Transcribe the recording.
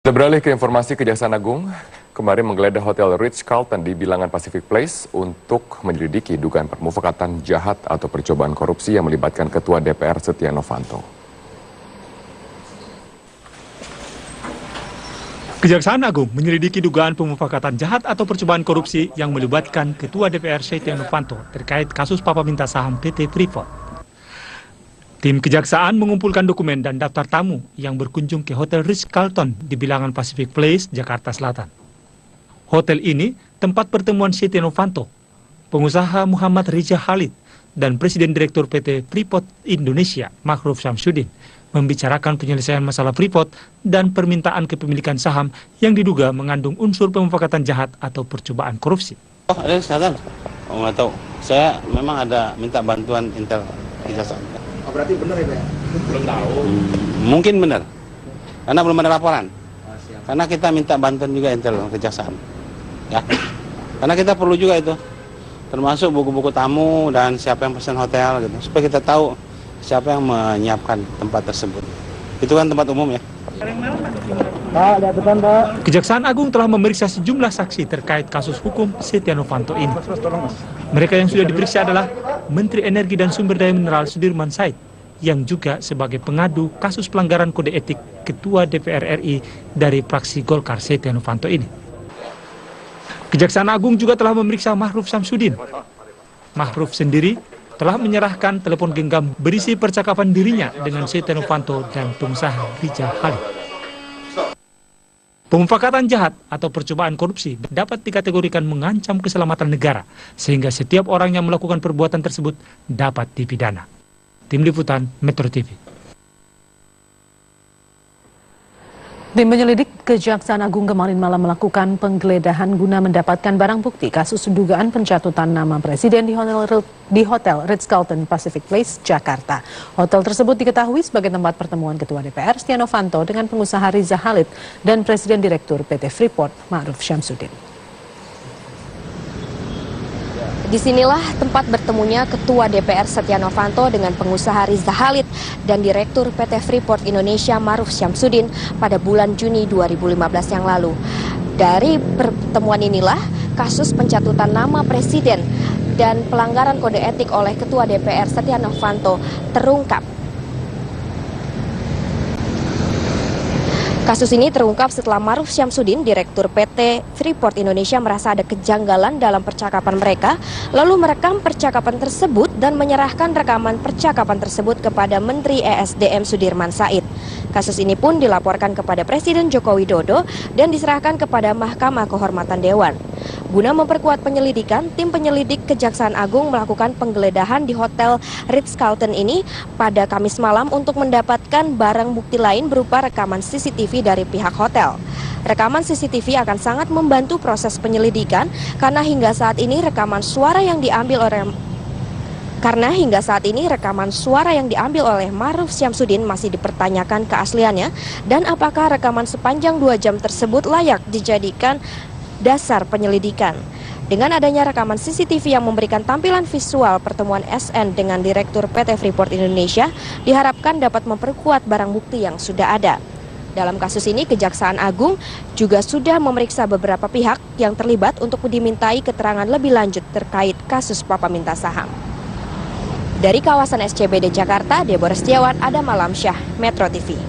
Kita beralih ke informasi Kejaksaan Agung, kemarin menggeledah Hotel Ritz-Carlton di Bilangan Pacific Place untuk menyelidiki dugaan permufakatan jahat atau percobaan korupsi yang melibatkan Ketua DPR Setia Novanto. Kejaksaan Agung menyelidiki dugaan pemufakatan jahat atau percobaan korupsi yang melibatkan Ketua DPR Setia Novanto terkait kasus Papa Minta Saham PT Freeport. Tim Kejaksaan mengumpulkan dokumen dan daftar tamu yang berkunjung ke Hotel Ritz-Carlton di Bilangan Pacific Place, Jakarta Selatan. Hotel ini tempat pertemuan Setia Novanto, pengusaha Muhammad Riza Khalid, dan Presiden Direktur PT Freeport Indonesia, Ma'ruf Syamsuddin, membicarakan penyelesaian masalah Freeport dan permintaan kepemilikan saham yang diduga mengandung unsur pemufakatan jahat atau percobaan korupsi. Oh, ada kesehatan? Oh, nggak tahu. Saya memang ada minta bantuan intel kejaksaan. Oh, berarti benar ya, Pak? Belum tahu. Mungkin benar. Karena belum ada laporan. Karena kita minta bantuan juga intel kejaksaan. Ya. Karena kita perlu juga itu. Termasuk buku-buku tamu dan siapa yang pesan hotel gitu. Supaya kita tahu siapa yang menyiapkan tempat tersebut. Itu kan tempat umum ya. Pak, lihat depan, Pak. Kejaksaan Agung telah memeriksa sejumlah saksi terkait kasus hukum Setia Novanto ini. Mereka yang sudah diperiksa adalah Menteri Energi dan Sumber Daya Mineral Sudirman Said, yang juga sebagai pengadu kasus pelanggaran kode etik Ketua DPR RI dari fraksi Golkar Setia Novanto ini. Kejaksaan Agung juga telah memeriksa Ma'ruf Syamsuddin. Ma'ruf sendiri telah menyerahkan telepon genggam berisi percakapan dirinya dengan Setia Novanto dan pengusaha Riza Khalid. Pemufakatan jahat atau percobaan korupsi dapat dikategorikan mengancam keselamatan negara, sehingga setiap orang yang melakukan perbuatan tersebut dapat dipidana. Tim Liputan Metro TV. Tim penyelidik Kejaksaan Agung kemarin malam melakukan penggeledahan guna mendapatkan barang bukti kasus dugaan pencatutan nama presiden di Hotel Ritz-Carlton Pacific Place, Jakarta. Hotel tersebut diketahui sebagai tempat pertemuan Ketua DPR Setia Novanto dengan pengusaha Riza Khalid dan Presiden Direktur PT Freeport Ma'ruf Syamsuddin. Disinilah tempat bertemunya Ketua DPR Setia Novanto dengan pengusaha Riza Khalid dan Direktur PT Freeport Indonesia Ma'ruf Syamsuddin pada bulan Juni 2015 yang lalu. Dari pertemuan inilah kasus pencatutan nama presiden dan pelanggaran kode etik oleh Ketua DPR Setia Novanto terungkap. Kasus ini terungkap setelah Ma'ruf Syamsuddin, Direktur PT Freeport Indonesia, merasa ada kejanggalan dalam percakapan mereka, lalu merekam percakapan tersebut dan menyerahkan rekaman percakapan tersebut kepada Menteri ESDM Sudirman Said. Kasus ini pun dilaporkan kepada Presiden Joko Widodo dan diserahkan kepada Mahkamah Kehormatan Dewan. Guna memperkuat penyelidikan, tim penyelidik Kejaksaan Agung melakukan penggeledahan di Hotel Ritz-Carlton ini pada Kamis malam untuk mendapatkan barang bukti lain berupa rekaman CCTV dari pihak hotel. Rekaman CCTV akan sangat membantu proses penyelidikan karena hingga saat ini rekaman suara yang diambil oleh Ma'ruf Syamsuddin masih dipertanyakan keasliannya dan apakah rekaman sepanjang 2 jam tersebut layak dijadikan dasar penyelidikan. Dengan adanya rekaman CCTV yang memberikan tampilan visual pertemuan SN dengan Direktur PT Freeport Indonesia, diharapkan dapat memperkuat barang bukti yang sudah ada. Dalam kasus ini, Kejaksaan Agung juga sudah memeriksa beberapa pihak yang terlibat untuk dimintai keterangan lebih lanjut terkait kasus Papa Minta Saham. Dari kawasan SCBD Jakarta, Deborah Setiawan, Adam Alamsyah, Metro TV.